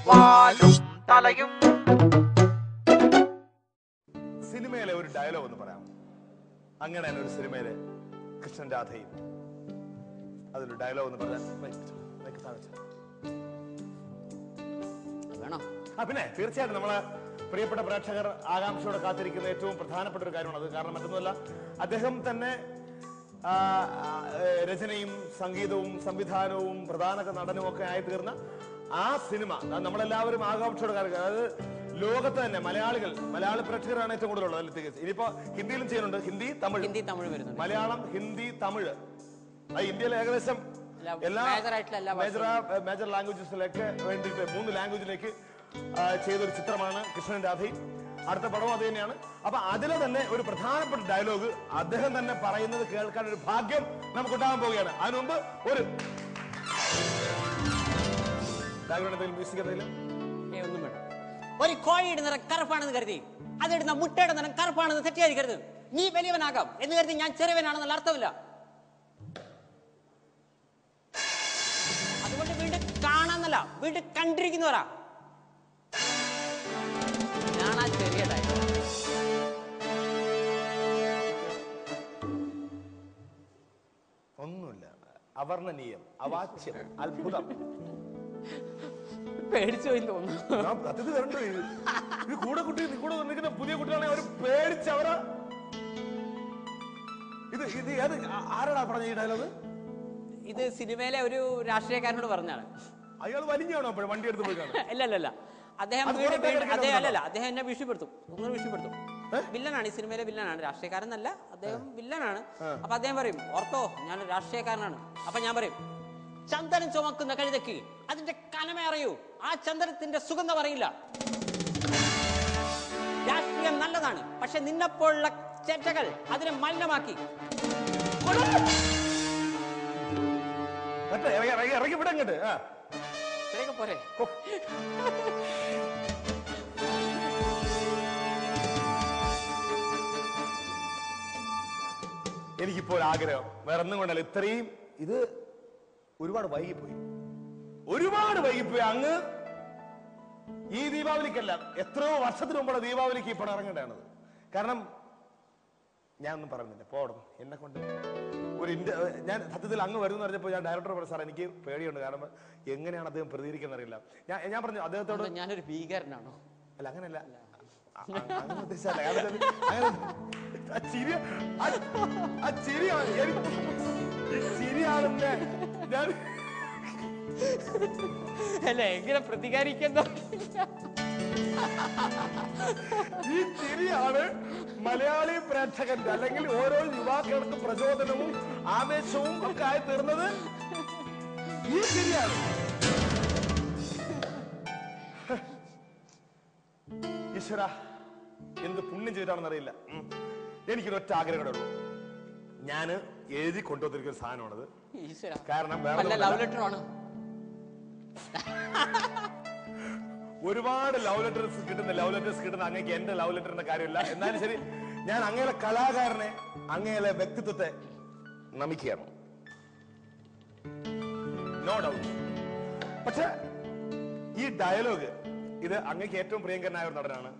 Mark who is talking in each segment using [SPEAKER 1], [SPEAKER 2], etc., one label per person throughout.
[SPEAKER 1] വാലും തലയും.
[SPEAKER 2] സിനിമയിലെ ഒരു ഡയലോഗ് ഒന്ന് പറയാം. അങ്ങനെയാണ് ഒരു സിനിമയിലെ കൃഷ്ണൻ രാധയും അതിലൊരു ഡയലോഗ് ഒന്ന് പറയാൻ
[SPEAKER 3] വേണോ?
[SPEAKER 2] പിന്നെ തീർച്ചയായിട്ടും നമ്മളെ പ്രിയപ്പെട്ട പ്രേക്ഷകർ ആകാംക്ഷയോടെ കാത്തിരിക്കുന്ന ഏറ്റവും പ്രധാനപ്പെട്ട ഒരു കാര്യമാണ് അത്. കാരണം മറ്റൊന്നുമല്ല, അദ്ദേഹം തന്നെ രചനയും സംഗീതവും സംവിധാനവും പ്രധാന നടനും ഒക്കെ ആയി തീർന്ന ആ സിനിമ നമ്മളെല്ലാവരും ആകാംക്ഷയോടെ കാത്തിരിക്കുക. അതായത് ലോകത്ത് തന്നെ മലയാളി പ്രേക്ഷകരാണ് ഏറ്റവും കൂടുതലുള്ളത്. ഇനിയിപ്പോ ഹിന്ദിയിലും ചെയ്യുന്നുണ്ട്. ഹിന്ദി തമിഴ് വരുന്നുണ്ട്. മലയാളം, ഹിന്ദി, തമിഴ്. ഇന്ത്യയിലെ ഏകദേശം എല്ലാ മേജർ ലാംഗ്വേജസിലേക്ക് വേണ്ടിയിട്ട് 3 ലാംഗ്വേജിലേക്ക് ചെയ്തൊരു ചിത്രമാണ് കൃഷ്ണൻ രാധയും. അടുത്ത പടവും അത് തന്നെയാണ്. അപ്പൊ അതിലെ തന്നെ ഒരു പ്രധാനപ്പെട്ട ഡയലോഗ് അദ്ദേഹം തന്നെ പറയുന്നത് കേൾക്കാൻ ഒരു ഭാഗ്യം നമുക്ക് ഉണ്ടാകാൻ പോവുകയാണ്. അതിനു മുമ്പ് ഒരു മ്യൂസിക് എന്തെങ്കിലും
[SPEAKER 3] ഒന്നും വേണം. ഒരു കോഴിയുടെ നിറം കറുപ്പാണെന്ന് കരുതി അതിടുന്ന മുട്ടയുടെ നിറം കറുപ്പാണെന്ന് തെറ്റിയായിരിക്കരുത്. നീ വലിയവനാകാം എന്ന് കരുതി ഞാൻ ചെറിയവനാണെന്നുള്ള അർത്ഥമില്ല. അതുകൊണ്ട് വീണ്ടും കാണാന്നല്ല, വീണ്ടും കണ്ടിരിക്കുന്നവരാ. ഞാനാ ചെറിയ
[SPEAKER 2] ഒന്നുമില്ല. അവർണ്ണനീയം, അവാച്യം, അത്ഭുതം.
[SPEAKER 3] പേടിച്ചു പോയി തോന്നുന്നു.
[SPEAKER 2] കൂടെ നിൽക്കുന്ന പുതിയ കുട്ടികളാണെങ്കിൽ അവർ പേടിച്ചവരാ. ഇത് ആരാടാ പറഞ്ഞ ഈ ഡയലോഗ്?
[SPEAKER 3] ഇത് സിനിമയിലെ ഒരു രാഷ്ട്രീയക്കാരനോട് പറഞ്ഞാണ്.
[SPEAKER 2] അയാൾ വലിഞ്ഞാണോ വണ്ടി എടുത്ത് പോയി?
[SPEAKER 3] അല്ല, അദ്ദേഹം എന്നെ വിഷയപ്പെടുത്തും. വില്ലനാണ്, ഈ സിനിമയിലെ വില്ലനാണ്, രാഷ്ട്രീയക്കാരനല്ല, അദ്ദേഹം വില്ലനാണ്. അപ്പൊ അദ്ദേഹം പറയും, ഓർത്തോ ഞാൻ രാഷ്ട്രീയക്കാരനാണ്. അപ്പൊ ഞാൻ പറയും, ചന്ദനം ചുമക്കുന്ന കഴുതയ്ക്ക് അതിന്റെ കനമ അറിയൂ, ആ ചന്ദനത്തിന്റെ സുഗന്ധം അറിയില്ല. രാഷ്ട്രീയം നല്ലതാണ്, പക്ഷെ നിന്നെപ്പോലുള്ള ചേറ്റകൾ അതിനെ മലിനമാക്കി. പോരെ
[SPEAKER 2] എനിക്കിപ്പോൾ ആഗ്രഹം വേറെ ഒന്നും കൊണ്ടല്ല, ഇത്രയും ഇത് ഒരുപാട് വൈകിപ്പോയി. അങ്ങ് ഈ ദീപാവലിക്കല്ല, എത്രയോ വർഷത്തിന് മുമ്പുള്ള ദീപാവലിക്ക് ഈ പടം ഇറങ്ങേണ്ടതാണത്. കാരണം ഞാനൊന്നും പറയുന്നില്ല, പോടും എന്നെ കൊണ്ട് ഞാൻ സത്യത്തിൽ അങ്ങ് വരുന്ന പറഞ്ഞപ്പോൾ ഞാൻ ഡയറക്ടർ പറഞ്ഞു, സാർ എനിക്ക് പേടിയുണ്ട്, കാരണം എങ്ങനെയാണ് അദ്ദേഹം പ്രതികരിക്കുന്ന അറിയില്ല. ഞാൻ പറഞ്ഞു അദ്ദേഹത്തോട്,
[SPEAKER 3] ഞാനൊരു ഭീകരനാണോ?
[SPEAKER 2] അല്ല അങ്ങനെയല്ല, ചിരിയാണെന്നെ ഞാൻ
[SPEAKER 3] അല്ല എങ്ങനെ പ്രതികരിക്കുന്നു.
[SPEAKER 2] ഈ ചിരിയാണ് മലയാളി പ്രേക്ഷകന്റെ അല്ലെങ്കിൽ ഓരോ യുവാക്കൾക്ക് പ്രചോദനവും ആവേശവും ഒക്കെ ആയി തീർന്നത് ഈ ചിരിയാണ്. ഈശ്വര എന്ത് പുണ്യം ചെയ്താണെന്നറിയില്ല. എനിക്കൊരൊറ്റ ആഗ്രഹമേ ഉള്ളൂ. ഞാന് എഴുതി കൊണ്ടുവന്നിരിക്കുന്ന ഒരു സാധനമാണത്. കാരണം ഒരുപാട് ലവ് ലെറ്റേഴ്സ് കിട്ടുന്ന അങ്ങേക്ക് എന്റെ ലവ് ലെറ്ററിന്റെ കാര്യമില്ല. എന്നാലും ശരി, ഞാൻ അങ്ങയുടെ കലാകാരനെ, അങ്ങയുടെ വ്യക്തിത്വത്തെ നമിക്കുകയാണ്, നോ ഡൗട്ട്. പക്ഷെ ഈ ഡയലോഗ് ഇത് അങ്ങേക്ക് ഏറ്റവും പ്രിയങ്കരനായ ഒരു നടനാണ്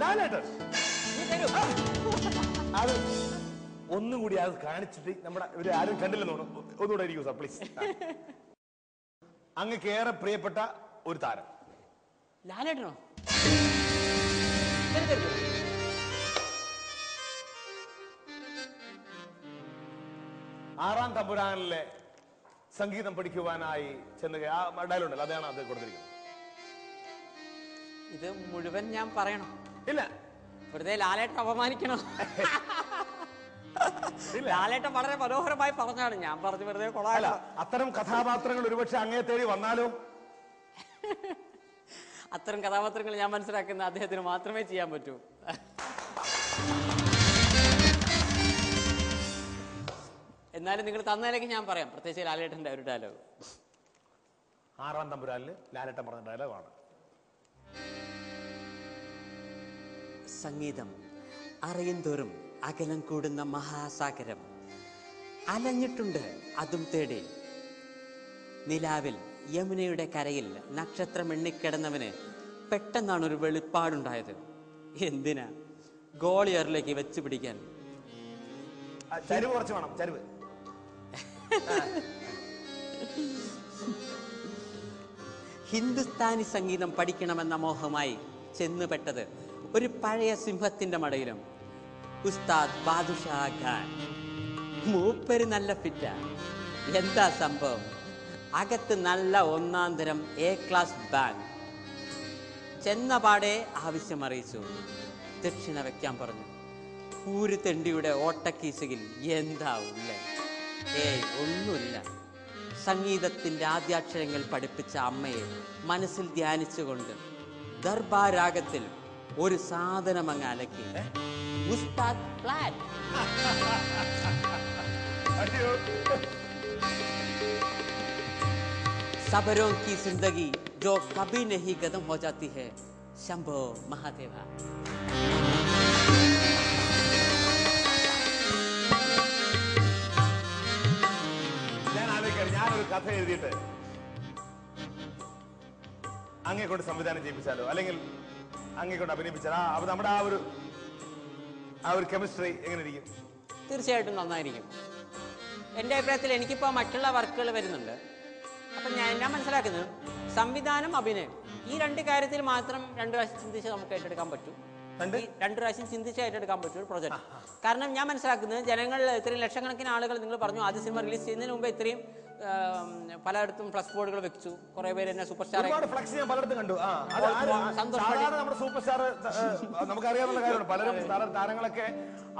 [SPEAKER 2] ലാലേട്ടൻ. അത് ഒന്നും കൂടി അത് കാണിച്ചിട്ട് നമ്മുടെ ഇവര് ആരും കണ്ടില്ലെന്ന് തോന്നുന്നു, ഒന്നുകൂടെ ഇരിക്കൂ സാർ പ്ലീസ്. അങ്ങക്ക് ഏറെ പ്രിയപ്പെട്ട ഒരു താരം
[SPEAKER 3] ലാലേട്ടനോ?
[SPEAKER 2] ആറാം തമ്പുരാനിലെ സംഗീതം പഠിക്കുവാനായി ചെന്ന് ആ ഡയലോഗുണ്ടല്ലോ, അതാണ് അത് കൊടുത്തിരിക്കുന്നത്.
[SPEAKER 3] ഇത് മുഴുവൻ ഞാൻ പറയണം?
[SPEAKER 2] ഇല്ല,
[SPEAKER 3] വെറുതെ ലാലേട്ടൻ അപമാനിക്കണം. ലാലേട്ടൻ വളരെ മനോഹരമായി പറഞ്ഞാണ്, ഞാൻ പറഞ്ഞു വെറുതെ കൊള്ളാല്ല.
[SPEAKER 2] അത്തരം കഥാപാത്രങ്ങൾ ഒരുപക്ഷെ അങ്ങേ തേടി വന്നാലോ?
[SPEAKER 3] അത്തരം കഥാപാത്രങ്ങൾ ഞാൻ മനസ്സിലാക്കുന്ന അദ്ദേഹത്തിന് മാത്രമേ ചെയ്യാൻ പറ്റൂ. എന്നാലും നിങ്ങൾ തന്നതിലേക്ക് ഞാൻ പറയാം, പ്രത്യേകിച്ച് ലാലേട്ടന്റെ ഒരു ഡയലോഗ്.
[SPEAKER 2] ആറാം തമ്പുരാനില് ലാലേട്ടൻ പറഞ്ഞ ഡയലോഗാണ്.
[SPEAKER 3] സംഗീതം അറിയും തോറും അകലം കൂടുന്ന മഹാസാഗരം, അലഞ്ഞിട്ടുണ്ട് അതും തേടി, നിലാവിൽ യമുനയുടെ കരയിൽ നക്ഷത്രം എണ്ണിക്കിടന്നവന് പെട്ടെന്നാണ് ഒരു വെളിപ്പാടുണ്ടായത്. എന്തിനാ? ഗോളിയറിലേക്ക് വെച്ച് പിടിക്കാൻ.
[SPEAKER 2] ചരിവ് കുറച്ച് വേണം, ചരിവ്.
[SPEAKER 3] ഹിന്ദുസ്ഥാനി സംഗീതം പഠിക്കണമെന്ന മോഹമായി ചെന്നുപെട്ടത് ഒരു പഴയ സിംഹത്തിന്റെ മടയിലും. ഉസ്താദ് ബാദുഷാ ഖാൻ. മൂപ്പര് നല്ല ഫിറ്റാ. എന്താ സംഭവം? അകത്ത് നല്ല ഒന്നാം തരം എ ക്ലാസ് ബാങ്ക്. ചെന്നപാടെ ആവശ്യം അറിയിച്ചു. ദക്ഷിണ വെക്കാൻ പറഞ്ഞു. ഊര് തെണ്ടിയുടെ ഓട്ടക്കീസുകിൽ എന്താ ഉള്ളേ? ഒന്നുമില്ല. സംഗീതത്തിന്റെ ആദ്യാക്ഷരങ്ങൾ പഠിപ്പിച്ച അമ്മയെ മനസ്സിൽ ധ്യാനിച്ചുകൊണ്ട് ദർബാരാഗത്തിൽ ഒരു സാധനം അങ്ങ് അലക്കി. ഉസ്താദ് ഫ്ലാറ്റ്. सबरों की जिंदगी जो कभी नहीं खत्म हो जाती है. शंभो महादेवा.
[SPEAKER 2] ഞാനൊരു കഥ എഴുതിയിട്ട് അങ്ങേ കൊണ്ട് സംവിധാനം ചെയ്യിപ്പിച്ചാലോ, അല്ലെങ്കിൽ അങ്ങേ കൊണ്ട് അഭിനയിപ്പിച്ചാലോ? അപ്പൊ നമ്മുടെ ആ ഒരു കെമിസ്ട്രി എങ്ങനെ ഇരിക്കും?
[SPEAKER 3] തീർച്ചയായിട്ടും നന്നായിരിക്കും. എൻ്റെ അഭിപ്രായത്തിൽ എനിക്കിപ്പോൾ മറ്റുള്ള വർക്കുകൾ വരുന്നുണ്ട്. അപ്പം ഞാൻ മനസ്സിലാക്കുന്നത് സംവിധാനം, അഭിനയം, ഈ രണ്ട് കാര്യത്തിൽ മാത്രം 2 പ്രാവശ്യം ചിന്തിച്ച് നമുക്ക് ഏറ്റെടുക്കാൻ പറ്റും. 2 പ്രാവശ്യം ചിന്തിച്ച് ഏറ്റെടുക്കാൻ പറ്റും ഒരു പ്രൊജക്ട്. കാരണം ഞാൻ മനസ്സിലാക്കുന്നത് ജനങ്ങൾ ഇത്രയും ലക്ഷക്കണക്കിന് ആളുകൾ, നിങ്ങൾ പറഞ്ഞു ആദ്യ സിനിമ റിലീസ് ചെയ്യുന്നതിന് മുമ്പ് ഇത്രയും പലയിടത്തും ഫ്ലക്സ് ബോർഡുകൾ വെച്ചു. കുറെ പേര് എന്നെ സൂപ്പർ സ്റ്റാർ
[SPEAKER 2] കണ്ടു. നമ്മുടെ സൂപ്പർ സ്റ്റാർ നമുക്കറിയാവുന്ന കാര്യമാണ്. പലരും താരങ്ങളൊക്കെ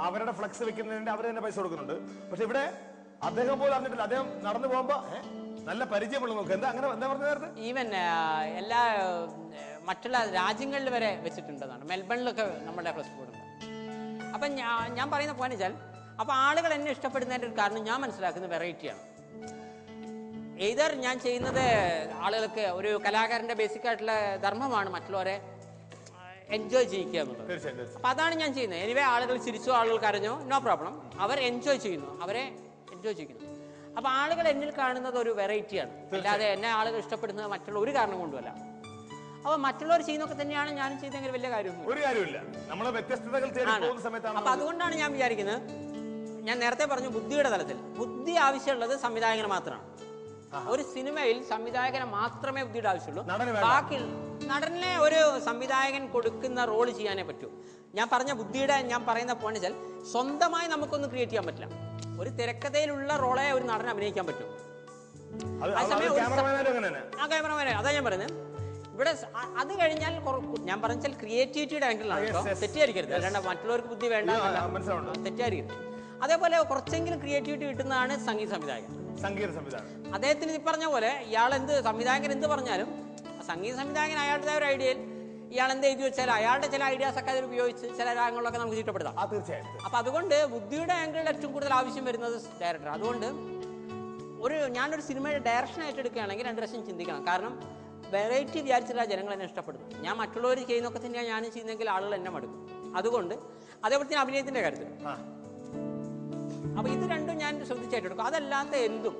[SPEAKER 2] അവരുടെ ഫ്ലക്സ് വെക്കുന്നതിന്റെ അവർ തന്നെ പൈസ കൊടുക്കുന്നുണ്ട്. പക്ഷെ ഇവിടെ അദ്ദേഹം പോലും അറിഞ്ഞിട്ടില്ല. അദ്ദേഹം നടന്നു പോകുമ്പോ നല്ല പരിചയമുള്ള നോക്ക്. എന്താ അങ്ങനെ എന്താ പറഞ്ഞത്?
[SPEAKER 3] ഈവൻ എല്ലാ മറ്റുള്ള രാജ്യങ്ങളിൽ വരെ വെച്ചിട്ടുണ്ടെന്നാണ്. മെൽബണിലൊക്കെ നമ്മുടെ ഫ്ലക്സ് ബോർഡ് ഉണ്ട്. അപ്പം ഞാൻ പറയുന്ന പോയിന്റ് വെച്ചാൽ, അപ്പൊ ആളുകൾ എന്നെ ഇഷ്ടപ്പെടുന്നതിന്റെ ഒരു കാരണം ഞാൻ മനസ്സിലാക്കുന്നത് വെറൈറ്റിയാണ്. ഏതർ ഞാൻ ചെയ്യുന്നത് ആളുകൾക്ക് ഒരു കലാകാരന്റെ ബേസിക് ആയിട്ടുള്ള ധർമ്മമാണ് മറ്റുള്ളവരെ എൻജോയ് ചെയ്യിക്കുക എന്നുള്ളത്. അപ്പൊ അതാണ് ഞാൻ ചെയ്യുന്നത്. എനിവേ ആളുകൾ ചിരിച്ചോ ആളുകൾ കരഞ്ഞോ നോ പ്രോബ്ലം. അവർ എൻജോയ് ചെയ്യുന്നു, അവരെ എൻജോയ് ചെയ്യുന്നു. അപ്പൊ ആളുകൾ എന്നിൽ കാണുന്നത് ഒരു വെറൈറ്റിയാണ്. അല്ലാതെ എന്നെ ആളുകൾ ഇഷ്ടപ്പെടുന്നത് മറ്റുള്ള ഒരു കാരണം കൊണ്ടുമല്ല. അപ്പൊ മറ്റുള്ളവർ ചെയ്യുന്നൊക്കെ തന്നെയാണ് ഞാനും ചെയ്തെങ്കിൽ വലിയ കാര്യമൊന്നും. അപ്പൊ അതുകൊണ്ടാണ് ഞാൻ വിചാരിക്കുന്നത്, ഞാൻ നേരത്തെ പറഞ്ഞു ബുദ്ധിയുടെ തലത്തിൽ ബുദ്ധി ആവശ്യമുള്ളത് സംവിധായകന് മാത്രമാണ്. ഒരു സിനിമയിൽ സംവിധായകനെ മാത്രമേ ബുദ്ധിയുടെ ആവശ്യമുള്ളൂ. ബാക്കി നടനെ ഒരു സംവിധായകൻ കൊടുക്കുന്ന റോള് ചെയ്യാനേ പറ്റൂ. ഞാൻ പറഞ്ഞ ബുദ്ധിയുടെ ഞാൻ പറയുന്ന പോയിന്റ് വെച്ചാൽ, സ്വന്തമായി നമുക്കൊന്നും ക്രിയേറ്റ് ചെയ്യാൻ പറ്റില്ല. ഒരു തിരക്കഥയിലുള്ള റോളെ ഒരു നടൻ അഭിനയിക്കാൻ പറ്റും. ക്യാമറമാനെ അതാ ഞാൻ പറയുന്നത്. ഇവിടെ അത് കഴിഞ്ഞാൽ ഞാൻ പറഞ്ഞാൽ ക്രിയേറ്റിവിറ്റിയുടെ ആംഗിളിലാണ് കേട്ടോ, തെറ്റിയായിരിക്കരുത്. അല്ലാണ്ട് മറ്റുള്ളവർക്ക് ബുദ്ധി വേണ്ട, തെറ്റിയായിരിക്കരുത്. അതേപോലെ കുറച്ചെങ്കിലും ക്രിയേറ്റിവിറ്റി കിട്ടുന്നതാണ് സംഗീത സംവിധായകൻ. അദ്ദേഹത്തിന് ഈ പറഞ്ഞ പോലെ ഇയാൾ സംവിധായകൻ എന്ത് പറഞ്ഞാലും സംഗീത സംവിധായകൻ അയാളുടെ ഒരു ഐഡിയയിൽ ഇയാൾ എന്ത് എഴുതി വെച്ചാൽ അയാളുടെ ചില ഐഡിയാസ് ഒക്കെ അതിൽ ഉപയോഗിച്ച് ചില രാഗങ്ങളൊക്കെ നമുക്ക് ചുറ്റപ്പെടുത്താം. അപ്പൊ അതുകൊണ്ട് ബുദ്ധിയുടെ ആംഗിളിൽ ഏറ്റവും കൂടുതൽ ആവശ്യം വരുന്നത് ഡയറക്ടർ. അതുകൊണ്ട് ഞാനൊരു സിനിമയുടെ ഡയറക്ഷൻ ഏറ്റെടുക്കുകയാണെങ്കിൽ 2 പ്രാവശ്യം ചിന്തിക്കണം. കാരണം വെറൈറ്റി വിചാരിച്ചില്ല ജനങ്ങൾ എന്നെ ഇഷ്ടപ്പെടുന്നു. ഞാൻ മറ്റുള്ളവർ ചെയ്യുന്നൊക്കെ തന്നെയാണ് ഞാനും ചെയ്യുന്നതെങ്കിൽ ആളുകൾ എന്നെ മടുക്കും. അതുകൊണ്ട് അതേപോലെ തന്നെ അഭിനയത്തിന്റെ കാര്യത്തിൽ അപ്പൊ ഇത് രണ്ടും ഞാൻ ശ്രദ്ധിച്ച് ഏറ്റെടുക്കും. അതല്ലാത്ത എന്തും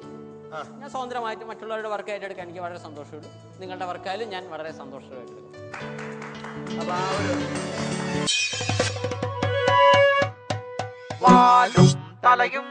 [SPEAKER 3] ഞാൻ സ്വതന്ത്രമായിട്ട് മറ്റുള്ളവരുടെ വർക്ക് ഏറ്റെടുക്കാൻ എനിക്ക് വളരെ സന്തോഷമുള്ളൂ. നിങ്ങളുടെ വർക്കായാലും ഞാൻ വളരെ സന്തോഷമായിട്ട് എടുക്കും.
[SPEAKER 1] വാലും തലയും